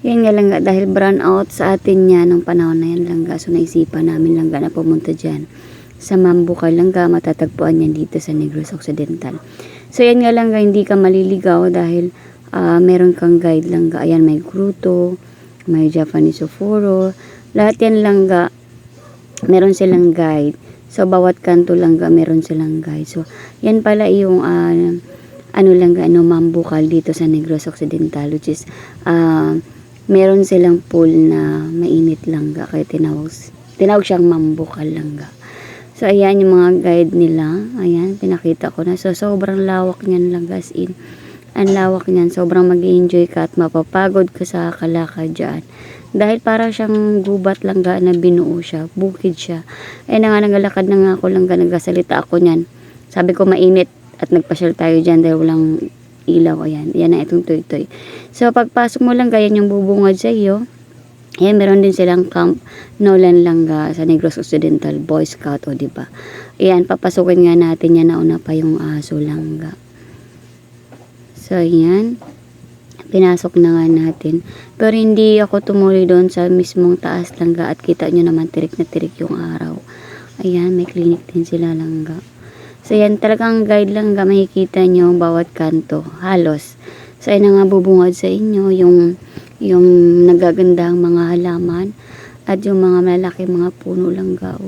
Yan nga langga, dahil brown out sa atin yan nung panahon na yan langga. So naisipan namin langga na pumunta dyan sa Mambucal langga. Matatagpuan yan dito sa Negros Occidental. So yan nga langga, hindi ka maliligaw dahil meron kang guide langga. Ayan, may gruto, may Japanese oforo. Lahat yan langga, meron silang guide. So bawat kanto langga meron silang guide. So yan pala yung Mambucal dito sa Negros Occidental, which is meron silang pool na mainit langga, kaya tinawag siyang Mambucal langga. So ayan yung mga guide nila, ayan pinakita ko na. So sobrang lawak niyan langga, as in ang lawak niyan, sobrang mag-enjoy ka at mapapagod ka sa kalakad dyan dahil para siyang gubat langga na binuo siya, bukid siya. Ayan na nga, nagalakad na nga ako langga, nagsasalita ako niyan, sabi ko mainit at nagpasyal tayo dyan dahil walang ilaw. Ayan, yan na itong toy-toy. So pagpasok mo lang, yan yung bubungad sa iyo. Ayan, meron din silang Camp Nolan langga sa Negros Occidental, Boy Scout, o diba? Ayan, papasukin nga natin yan, nauna pa yung aso langga. So ayan, pinasok na nga natin. Pero hindi ako tumuloy doon sa mismong taas langga, at kita nyo naman tirik na tirik yung araw. Ayan, may clinic din sila langga. So yan, talagang guide langga, makikita nyo bawat kanto, halos. So yan nga bubungad sa inyo, yung nagagandang mga halaman, at yung mga malaki mga puno langga.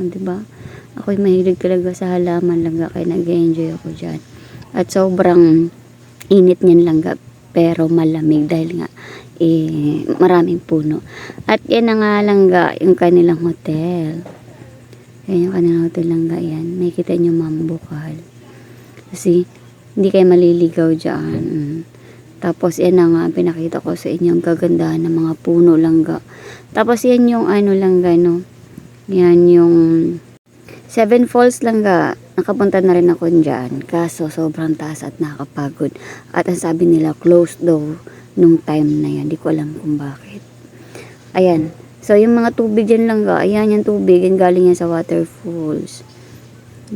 Diba? Ako'y mahilig talaga sa halaman langga, kaya nag-enjoy ako dyan. At sobrang init niyan langga, pero malamig dahil nga maraming puno. At yan na nga langga, yung kanilang hotel. Ayan yung kanilang hotel langga, yan. Makikita nyo Mambucal. Kasi hindi kayo maliligaw dyan. Tapos yan na nga, pinakita ko sa inyo ang kagandahan ng mga puno langga. Tapos yan yung langga, no? Yan yung Seven Falls langga. Nakapunta na rin ako dyan. Kaso sobrang taas at nakakapagod. At ang sabi nila, closed daw nung time na yan. Di ko alam kung bakit. Ayan. So yung mga tubig dyan langga, ayan yung tubig, yung galing yan sa waterfalls.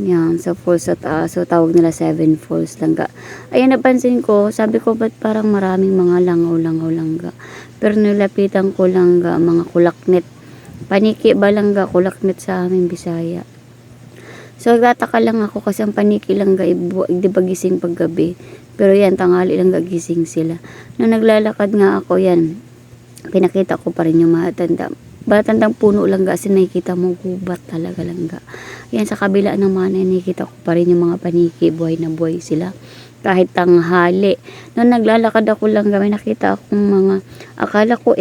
Yan, sa falls sa taas. So tawag nila Seven Falls langga. Ayan, napansin ko, sabi ko ba't parang maraming mga langaw-langaw langga. Pero nilapitan ko langga, mga kulaknet. Paniki ba langga, kulaknet sa aming Bisaya. So nagtataka lang ako kasi ang paniki langga, di ba gising paggabi. Pero yan, tanghali langga gising sila. Nung naglalakad nga ako yan, pinakita ko pa rin yung matandang puno langga, kasi nakikita mo gubat talaga langga. Yan, sa kabila naman nakikita ko pa rin yung mga paniki, buhay na buhay sila kahit tanghali. Nung naglalakad ako langga, may nakita akong mga, akala ko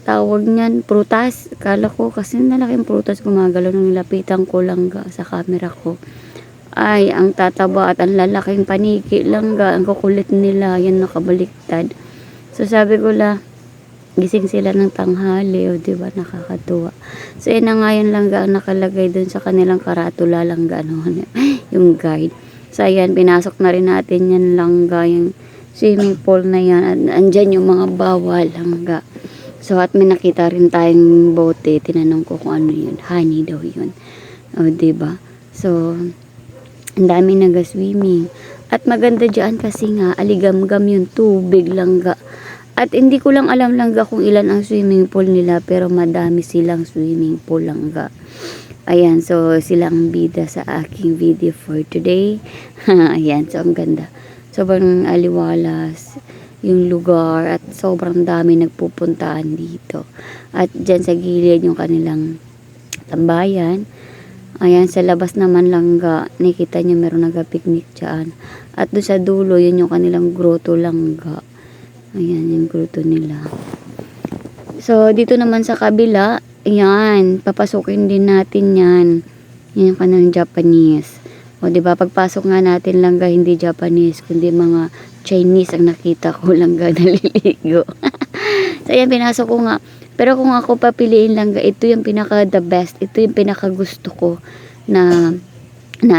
tawag niyan prutas, akala ko kasi nalaking prutas gumagalaw. Nung nilapitan ko langga sa camera ko, ay ang tataba at ang lalaking paniki langga, ang kukulit nila, yan nakabaliktad. So sabi ko gising sila ng tanghali, o diba, nakakatuwa. So yun na nga yun langga ang nakalagay dun sa kanilang karatula langga, yung guide. So ayan, pinasok na rin natin yan langga, yung swimming pool na yan, at andyan yung mga bawal langga. So at may nakita rin tayong bote, tinanong ko kung ano yun, honey daw yun, o diba. So ang dami naga-swimming, at maganda dyan kasi nga aligamgam yung tubig langga. At hindi ko lang alam langga kung ilan ang swimming pool nila, pero madami silang swimming pool langga. Ayan, so silang bida sa aking video for today. Ayan, so ang ganda. Sobrang aliwalas yung lugar, at sobrang dami nagpupuntaan dito. At dyan sa gilid yung kanilang tambayan. Ayan, sa labas naman langga, nakita nyo meron nagpa-picnic dyan. At doon sa dulo, yun yung kanilang grotto langga. Ayan, yung gruto nila. So, dito naman sa kabila, ayan, papasukin din natin yan. Yan yung kanilang Japanese. O, diba, pagpasok nga natin langga, hindi Japanese, kundi mga Chinese ang nakita ko langga naliligo. So, ayan, pinasok ko nga. Pero kung ako papiliin langga, ito yung pinaka the best. Ito yung pinaka gusto ko na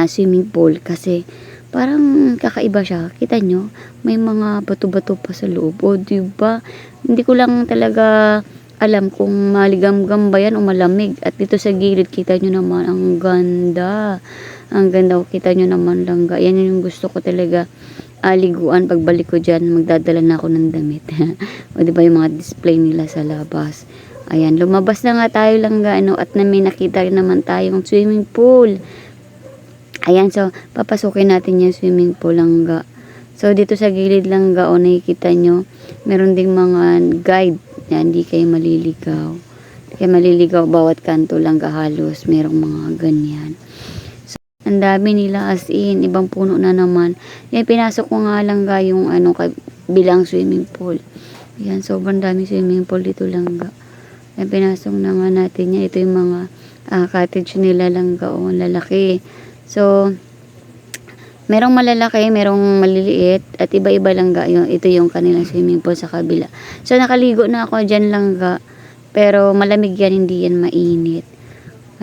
swimming pool. Kasi, parang kakaiba siya. Kita nyo, may mga bato-bato pa sa loob. O, diba? Hindi ko lang talaga alam kung maligamgam ba yan o malamig. At dito sa gilid, kita nyo naman, ang ganda. Ang ganda. Kita nyo naman langga. Yan yung gusto ko talaga liguan. Pagbalik ko dyan, magdadala na ako ng damit. O diba yung mga display nila sa labas. Ayan, lumabas na nga tayo langga, ano, at may nakita rin naman tayong swimming pool. Ayan, so, papasukin natin yung swimming pool langga. So, dito sa gilid langga, o nakikita nyo, meron ding mga guide. Yan, di kayo maliligaw. Di kayo maliligaw, bawat kanto langga halos, merong mga ganyan. So, ang dami nila as in, ibang puno na naman. Yan, pinasok ko nga langga yung ano, bilang swimming pool. Yan, sobrang dami swimming pool dito langga. Yan, pinasok na nga natin yan. Ito yung mga cottage nila langga, o lalaki. So, merong malalaki, merong maliliit, at iba-iba langga. Ito yung kanilang swimming pool sa kabila. So, nakaligo na ako dyan langga. Pero malamig yan, hindi yan mainit.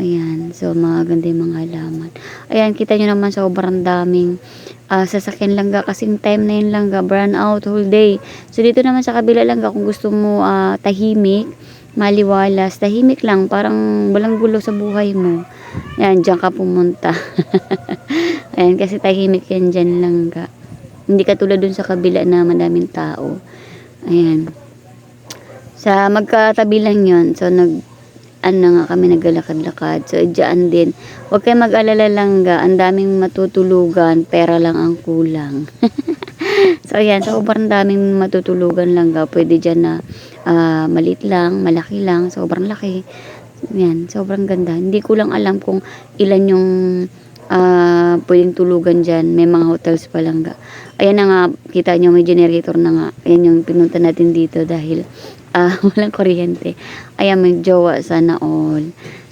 Ayan. So, maganda yung mga halaman. Ayan, kita nyo naman sobrang daming sasakyan langga. Kasing time na yun langga, burn out whole day. So, dito naman sa kabila langga, kung gusto mo tahimik, maliwalas, tahimik lang, parang walang gulo sa buhay mo. Yan, dyan ka pumunta. Ayan, kasi tahimik yan dyan langga. Hindi katulad dun sa kabila na madaming tao. Ayan. Sa magkatabi lang yun. So, nga kami naglalakad-lakad. So, dyan din. Huwag kayo mag-alala langga. Ang daming matutulugan. Pera lang ang kulang. So, ayan. Sobrang daming matutulugan langga. Pwede dyan na maliit lang, malaki lang, sobrang laki. Yan, sobrang ganda. Hindi ko lang alam kung ilan yung pwedeng tulugan dyan. May mga hotels pa lang. Ayan na nga, kita nyo may generator na nga. Ayan yung pinunta natin dito dahil walang kuryente. Ayan, may jowa sana all.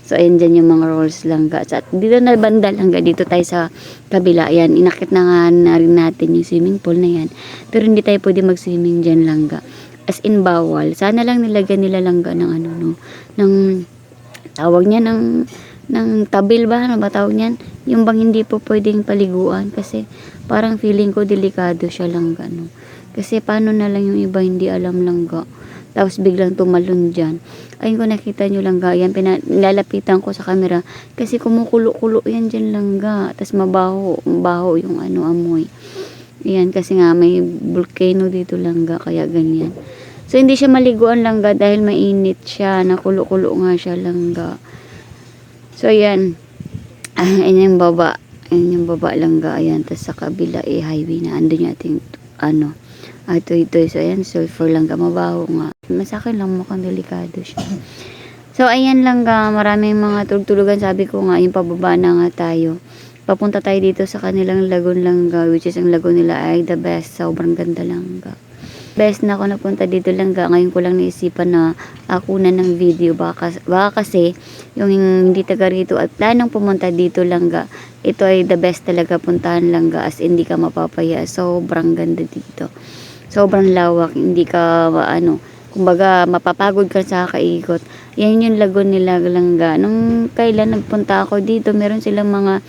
So, ayan dyan yung mga rolls lang. At dito na banda lang. Dito tayo sa kabila. Ayan, inakit na nga na rin natin yung swimming pool na yan. Pero hindi tayo pwede mag-swimming dyan lang. As in bawal. Sana lang nilagyan nila langga ng ano no, ng tawag niya ng tabil ba? Ano ba tawag niyan? Yung bang hindi po pwedeng paliguan kasi parang feeling ko delikado siya langga no. Kasi paano na lang yung iba hindi alam langga. Tapos biglang tumalon dyan. Ayun ko nakita nyo langga. Yan, nilalapitan ko sa camera. Kasi kumukulo-kulo yan dyan langga. Tapos mabaho yung ano amoy. Yan, kasi nga may volcano dito langga, kaya ganyan. So, hindi siya maliguan langga dahil mainit siya. Nakulo-kulo nga siya langga. So, yan. Ayan yung baba. Ayan yung baba langga. Ayan, tapos sa kabila highway na. Andun yung ating, ito. So, ayan, sulfur langga. Mabaho nga. Masakin lang mukhang delikado siya. So, ayan langga. Maraming mga tugtulugan. Sabi ko nga, yung pababa na nga tayo. Papunta tayo dito sa kanilang lagoon langga, which is ang lagoon nila ay the best. Sobrang ganda langga. Best na ako napunta dito langga. Ngayon ko lang naisipan na kunan ng video. Baka kasi yung hindi taga rito at planong pumunta dito langga, ito ay the best talaga puntahan langga, as hindi ka mapapaya. Sobrang ganda dito. Sobrang lawak. Hindi ka kumbaga mapapagod ka sa kaikot. Yan yung lagoon nila langga. Nung kailan nagpunta ako dito, meron silang mga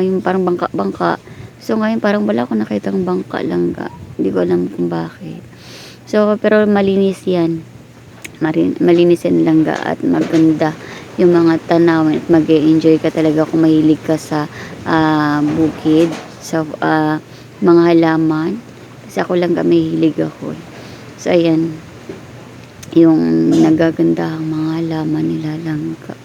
yung parang bangka-bangka. So ngayon parang wala akong nakitang bangka langga. Hindi ko alam kung bakit. So pero malinis yan. Malinis yan langga at maganda yung mga tanawin at mag-e-enjoy ka talaga kung mahilig ka sa bukid, sa mga halaman. Kasi ako langga mahilig ako. So ayan, yung nagagandahang mga halaman nila langga.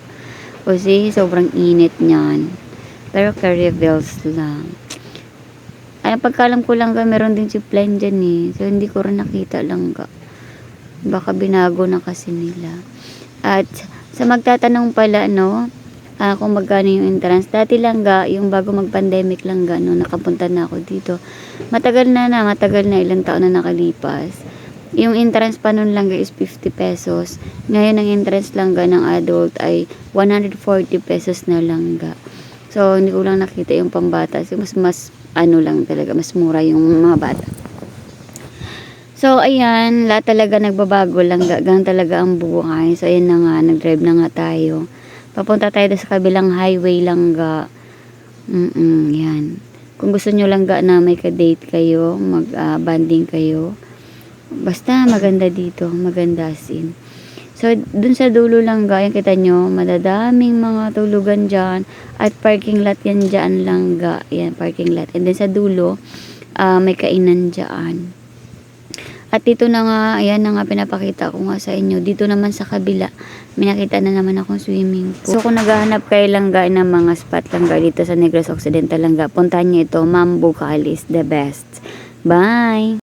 Kasi sobrang init niyan. Pero ka-reveals lang. Ay, pagkalam ko langga, meron din zipline dyan eh. So, hindi ko rin nakita langga. Baka binago na kasi nila. At, sa magtatanong pala, kung magkano yung entrance. Dati langga, yung bago mag-pandemic langga, nakapunta na ako dito. Matagal na, ilang taon na nakalipas. Yung entrance pa nun langga is 50 pesos. Ngayon, ang entrance langga ng adult ay 140 pesos na langga. So, hindi ko lang nakita yung pambata. So, mas lang talaga. Mas mura yung mga bata. So, ayan. Lahat talaga nagbabago lang. Gang talaga ang buhay. So, ayan na nga. Nag-drive na nga tayo. Papunta tayo sa kabilang highway langga. Yan. Kung gusto nyo langga na may ka-date kayo, mag-banding kayo. Basta maganda dito. Maganda as in. So, dun sa dulo langga, yung kita nyo, madadaming mga tulugan dyan. At parking lot yan dyan langga. Yan, parking lot. And then sa dulo, may kainan dyan. At dito na nga, ayan na nga pinapakita ko nga sa inyo. Dito naman sa kabila, may nakita na naman akong swimming pool. So kung naghahanap kayo langga ng mga spot langga dito sa Negros Occidental langga, puntahan nyo ito, Mambucal is the best. Bye!